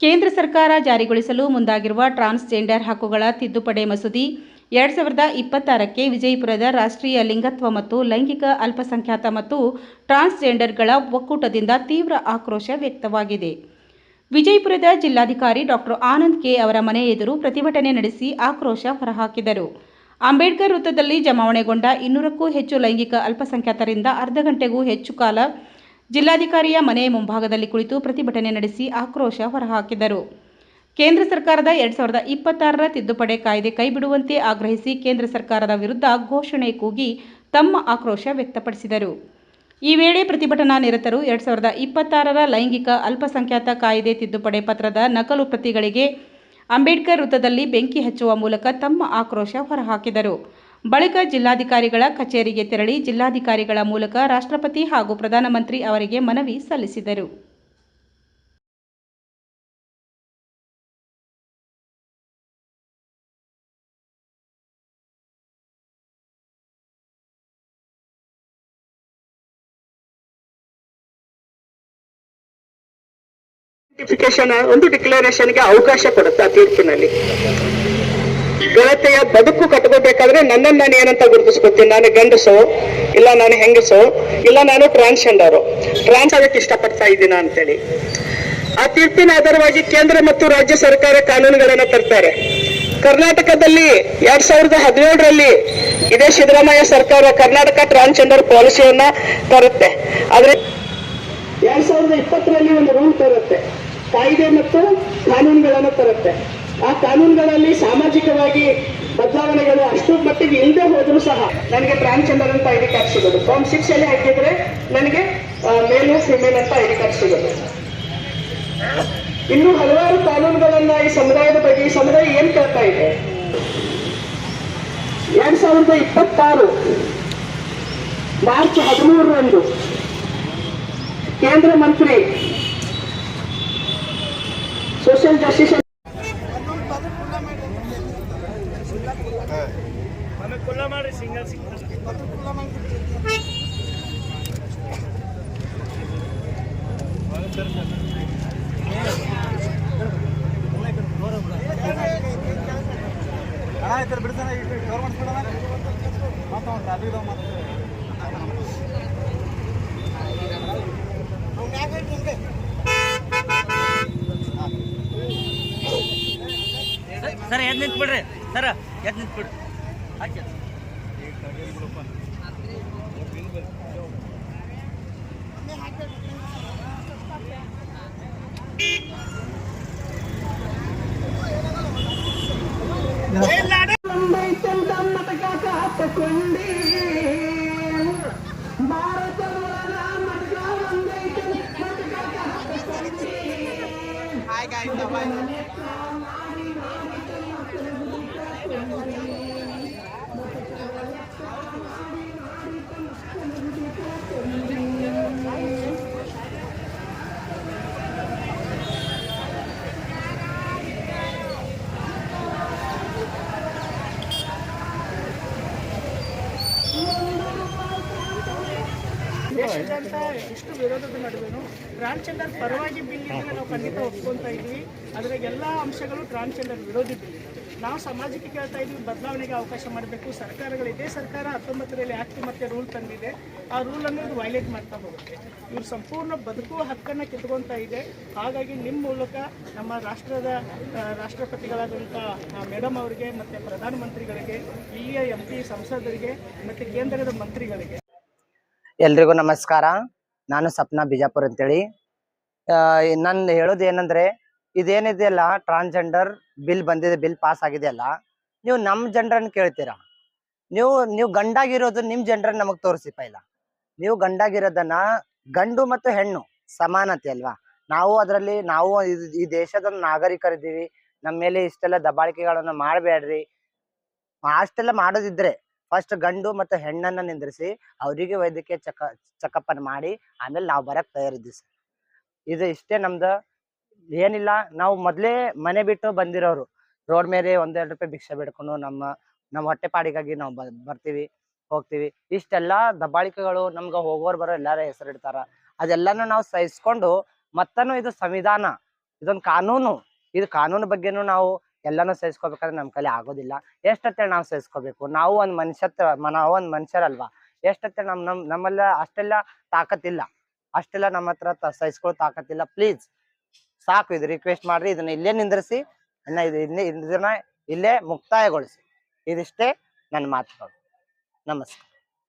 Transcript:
ಕೇಂದ್ರ ಸರ್ಕಾರ ಜಾರಿಗೊಳಿಸಲು ಮುಂದಾಗಿರುವ ಟ್ರಾನ್ಸ್ಜೆಂಡರ್ ಹಕ್ಕುಗಳ ತಿದ್ದುಪಡಿ ಮಸೂದೆ 2026ಕ್ಕೆ ವಿಜಯಪುರದ ರಾಷ್ಟ್ರೀಯ ಲಿಂಗತ್ವ ಮತ್ತು ಲೈಂಗಿಕ ಅಲ್ಪಸಂಖ್ಯಾತ ಮತ್ತು ಟ್ರಾನ್ಸ್ಜೆಂಡರ್ಗಳ ಒಕ್ಕೂಟದಿಂದ ತೀವ್ರ ಆಕ್ರೋಶ ವ್ಯಕ್ತವಾಗಿದೆ. ವಿಜಯಪುರದ ಜಿಲ್ಲಾಧಿಕಾರಿ ಡಾಕ್ಟರ್ ಆನಂದ್ ಕೆ ಅವರ ಮನೆ ಎದುರು ಪ್ರತಿಭಟನೆ ನಡೆಸಿ ಆಕ್ರೋಶ ಹೊರಹಾಕಿದರು. ಅಂಬೇಡ್ಕರ್ ವೃತ್ತದಲ್ಲಿ ಜಮಾವಣೆಗೊಂಡ 200ಕ್ಕೂ ಹೆಚ್ಚು ಲೈಂಗಿಕ ಅಲ್ಪಸಂಖ್ಯಾತರಿಂದ ಅರ್ಧ ಗಂಟೆಗೂ ಹೆಚ್ಚು ಕಾಲ ಜಿಲ್ಲಾಧಿಕಾರಿಯ ಮನೆ ಮುಂಭಾಗದಲ್ಲಿ ಕುಳಿತು ಪ್ರತಿಭಟನೆ ನಡೆಸಿ ಆಕ್ರೋಶ ಹೊರಹಾಕಿದರು. ಕೇಂದ್ರ ಸರ್ಕಾರದ 2026ರ ತಿದ್ದುಪಡಿ ಕಾಯ್ದೆ ಕೈಬಿಡುವಂತೆ ಆಗ್ರಹಿಸಿ ಕೇಂದ್ರ ಸರ್ಕಾರದ ವಿರುದ್ಧ ಘೋಷಣೆ ಕೂಗಿ ತಮ್ಮ ಆಕ್ರೋಶ ವ್ಯಕ್ತಪಡಿಸಿದರು. ಈ ವೇಳೆ ಪ್ರತಿಭಟನಾ ನಿರತರು 2026ರ ಲೈಂಗಿಕ ಅಲ್ಪಸಂಖ್ಯಾತ ಕಾಯ್ದೆ ತಿದ್ದುಪಡಿ ಪತ್ರದ ನಕಲು ಪ್ರತಿಗಳಿಗೆ ಅಂಬೇಡ್ಕರ್ ವೃತ್ತದಲ್ಲಿ ಬೆಂಕಿ ಹಚ್ಚುವ ಮೂಲಕ ತಮ್ಮ ಆಕ್ರೋಶ ಹೊರಹಾಕಿದರು. ಬಳಿಕ ಜಿಲ್ಲಾಧಿಕಾರಿಗಳ ಕಚೇರಿಗೆ ತೆರಳಿ ಜಿಲ್ಲಾಧಿಕಾರಿಗಳ ಮೂಲಕ ರಾಷ್ಟ್ರಪತಿ ಹಾಗೂ ಪ್ರಧಾನಮಂತ್ರಿ ಅವರಿಗೆ ಮನವಿ ಸಲ್ಲಿಸಿದರು. ಒಂದು ಡಿಕ್ಲರೇಷನ್ಗೆ ಅವಕಾಶ ಕೊಡುತ್ತೆ. ಆ ತೀರ್ಪಿನಲ್ಲಿ ಘನತೆಯ ಬದುಕು ಕಟ್ಕೋಬೇಕಾದ್ರೆ ನನ್ನನ್ನು ನಾನು ಏನಂತ ಗುರುತಿಸ್ಕೊತೀನಿ, ನಾನು ಗಂಡಸೋ ಇಲ್ಲ ನಾನು ಹೆಂಗಸೋ ಇಲ್ಲ ನಾನು ಟ್ರಾನ್ಸ್ಜೆಂಡರು, ಟ್ರಾನ್ಸ್ ಆಗಕ್ಕೆ ಇಷ್ಟಪಡ್ತಾ ಇದ್ದೀನ ಅಂತೇಳಿ ಆ ತೀರ್ಪಿನ ಆಧಾರವಾಗಿ ಕೇಂದ್ರ ಮತ್ತು ರಾಜ್ಯ ಸರ್ಕಾರ ಕಾನೂನುಗಳನ್ನು ತರ್ತಾರೆ. ಕರ್ನಾಟಕದಲ್ಲಿ 2017ರಲ್ಲಿ ಇದೇ ಸಿದ್ದರಾಮಯ್ಯ ಸರ್ಕಾರ ಕರ್ನಾಟಕ ಟ್ರಾನ್ಸ್ಜೆಂಡರ್ ಪಾಲಿಸಿಯನ್ನ ತರುತ್ತೆ. ಆದ್ರೆ 2020ರಲ್ಲಿ ಒಂದು ರೂಲ್ ತರುತ್ತೆ, ಕಾಯ್ದೆ ಮತ್ತು ಕಾನೂನುಗಳನ್ನು ತರುತ್ತೆ. ಆ ಕಾನೂನುಗಳಲ್ಲಿ ಸಾಮಾಜಿಕವಾಗಿ ಬದಲಾವಣೆಗಳು ಅಷ್ಟು ಮಟ್ಟಿಗೆ ಇಲ್ಲದೆ ಹೋದರೂ ಸಹ ನನಗೆ ಟ್ರಾನ್ಸ್ಜೆಂಡರ್ ಅಂತ ಐಡಿ ಕಾರ್ಡ್ ಸಿಗೋದು. ಫಾರ್ಮ್ 6 ಅಲ್ಲಿ ಹಾಕಿದ್ರೆ ನನಗೆ ಮೇಲು ಫಿಮೇಲ್ ಅಂತ ಐಡಿ ಕಾರ್ಡ್ ಸಿಗೋದು. ಇನ್ನು ಹಲವಾರು ಕಾನೂನುಗಳನ್ನ ಈ ಸಮುದಾಯದ ಬಗ್ಗೆ ಈ ಸಮುದಾಯ ಏನ್ ಕೇಳ್ತಾ ಇದೆ. 2026 ಮಾರ್ಚ್ 13ರಂದು ಕೇಂದ್ರ ಮಂತ್ರಿ ಸೋಷಿಯಲ್ ಜಸ್ಟಿಸ್ ಸರ್ ಎದ್ ನಿಂತ್ಬಿಡ್ರಿ ಸರ್, ಎದ್ ನಿಂತ್ಬಿಡ್ರಿ. Hi guys, ದೇಶಾದ್ಯಂತ ಎಷ್ಟು ವಿರೋಧದ ನಡುವೆನೂ ಟ್ರಾನ್ಸ್ಜೆಂಡರ್ ಪರವಾಗಿ ಬಿಲ್ ನಾವು ಖಂಡಿತ ಒಪ್ಕೊಂತ ಇದ್ವಿ. ಅದರ ಎಲ್ಲ ಅಂಶಗಳು ಟ್ರಾನ್ಸ್ಜೆಂಡರ್ ವಿರೋಧಿ ಬಿಲ್. ನಾವು ಸಮಾಜಕ್ಕೆ ಕೇಳ್ತಾ ಇದ್ವಿ, ಬದಲಾವಣೆಗೆ ಅವಕಾಶ ಮಾಡಬೇಕು. ಸರ್ಕಾರಗಳು ಇದೇ ಸರ್ಕಾರ 19ರಲ್ಲಿ ಆಕ್ಟ್ ಮತ್ತು ರೂಲ್ ತಂದಿದೆ. ಆ ರೂಲ್ ಅನ್ನೋದು ವೈಲೇಟ್ ಮಾಡ್ತಾ ಹೋಗುತ್ತೆ. ಇವ್ರು ಸಂಪೂರ್ಣ ಬದುಕುವ ಹಕ್ಕನ್ನು ಕಿತ್ಕೊತಾ ಇದೆ. ಹಾಗಾಗಿ ನಿಮ್ಮ ಮೂಲಕ ನಮ್ಮ ರಾಷ್ಟ್ರಪತಿಗಳಾದಂಥ ಮೇಡಮ್ ಅವರಿಗೆ ಮತ್ತು ಪ್ರಧಾನಮಂತ್ರಿಗಳಿಗೆ, ಇಲ್ಲಿಯ MP ಸಂಸದರಿಗೆ ಮತ್ತು ಕೇಂದ್ರದ ಮಂತ್ರಿಗಳಿಗೆ ಎಲ್ರಿಗೂ ನಮಸ್ಕಾರ. ನಾನು ಸಪ್ನಾ ಬಿಜಾಪುರ್ ಅಂತೇಳಿ. ನಾನು ಹೇಳೋದು ಏನಂದ್ರೆ, ಇದೇನಿದೆಯಲ್ಲ ಟ್ರಾನ್ಸ್ಜೆಂಡರ್ ಬಿಲ್ ಬಂದಿದೆ, ಬಿಲ್ ಪಾಸ್ ಆಗಿದೆಯಲ್ಲ, ನೀವು ನಮ್ಮ ಜನರನ್ನು ಕೇಳ್ತೀರಾ? ನೀವು ಗಂಡಾಗಿರೋದು ನಿಮ್ಮ ಜನರನ್ನ ನಮಗ್ ತೋರಿಸಿ. ಪೈಲ ನೀವು ಗಂಡಾಗಿರೋದನ್ನ, ಗಂಡು ಮತ್ತು ಹೆಣ್ಣು ಸಮಾನತೆ ಅಲ್ವಾ? ನಾವು ಈ ದೇಶದ ನಾಗರಿಕರಿದ್ದೀವಿ. ನಮ್ಮ ಮೇಲೆ ಇಷ್ಟೆಲ್ಲ ದಬ್ಬಾಳಿಕೆಗಳನ್ನ ಮಾಡಬೇಡ್ರಿ. ಅಷ್ಟೆಲ್ಲ ಮಾಡೋದಿದ್ರೆ ಫಸ್ಟ್ ಗಂಡು ಮತ್ತು ಹೆಣ್ಣನ್ನ ನಿಂದ್ರಿಸಿ ಅವರಿಗೆ ವೈದ್ಯಕೀಯ ಚೆಕಪ್ ಅನ್ನು ಮಾಡಿ ಆಮೇಲೆ ನಾವು ಬರಕ್ ತಯಾರಿದ್ದೀವಿ ಸರ್. ಇದು ಇಷ್ಟೇ ನಮ್ದು, ಏನಿಲ್ಲ. ನಾವು ಮೊದ್ಲೇ ಮನೆ ಬಿಟ್ಟು ಬಂದಿರೋರು, ರೋಡ್ ಮೇಲೆ 1-2 ರೂಪಾಯಿ ಭಿಕ್ಷೆ ಬಿಡ್ಕೊಂಡು ನಮ್ಮ ಹೊಟ್ಟೆಪಾಡಿಗಾಗಿ ನಾವು ಬರ್ತೀವಿ ಹೋಗ್ತೀವಿ. ಇಷ್ಟೆಲ್ಲಾ ದಬ್ಬಾಳಿಕೆಗಳು ನಮ್ಗೆ ಹೋಗೋರು ಬರೋ ಎಲ್ಲಾರ ಹೆಸರಿಡ್ತಾರ. ಅದೆಲ್ಲಾನು ನಾವು ಸಹಿಸ್ಕೊಂಡು ಮತ್ತನು ಇದು ಸಂವಿಧಾನ, ಇದೊಂದು ಕಾನೂನು. ಇದು ಕಾನೂನು ಬಗ್ಗೆನೂ ನಾವು ಎಲ್ಲಾನು ಸಹಿಸ್ಕೋಬೇಕಾದ್ರೆ ನಮ್ ಕೈಲಿ ಆಗೋದಿಲ್ಲ. ಎಷ್ಟಂತೇಳಿ ನಾವು ಸಹಿಸ್ಕೋಬೇಕು? ನಾವು ಒಂದ್ ಮನುಷ್ಯರಲ್ವಾ? ಎಷ್ಟಂತೇಳಿ ನಮ್ಮಲ್ಲ ಅಷ್ಟೆಲ್ಲ ತಾಕತ್ತಿಲ್ಲ, ಅಷ್ಟೆಲ್ಲ ನಮ್ಮ ಹತ್ರ ಸಹಿಸ್ಕೊಳ್ಳೋ ತಾಕತ್ತಿಲ್ಲ. ಪ್ಲೀಸ್ ಸಾಕು, ಇದು ರಿಕ್ವೆಸ್ಟ್ ಮಾಡ್ರಿ. ಇದನ್ನ ಇಲ್ಲೇ ನಿಂದ್ರಿಸಿ, ಇದನ್ನ ಇಲ್ಲೇ ಮುಕ್ತಾಯಗೊಳಿಸಿ. ಇದಿಷ್ಟೇ ನನ್ನ ಮಾತುಗಳು. ನಮಸ್ಕಾರ.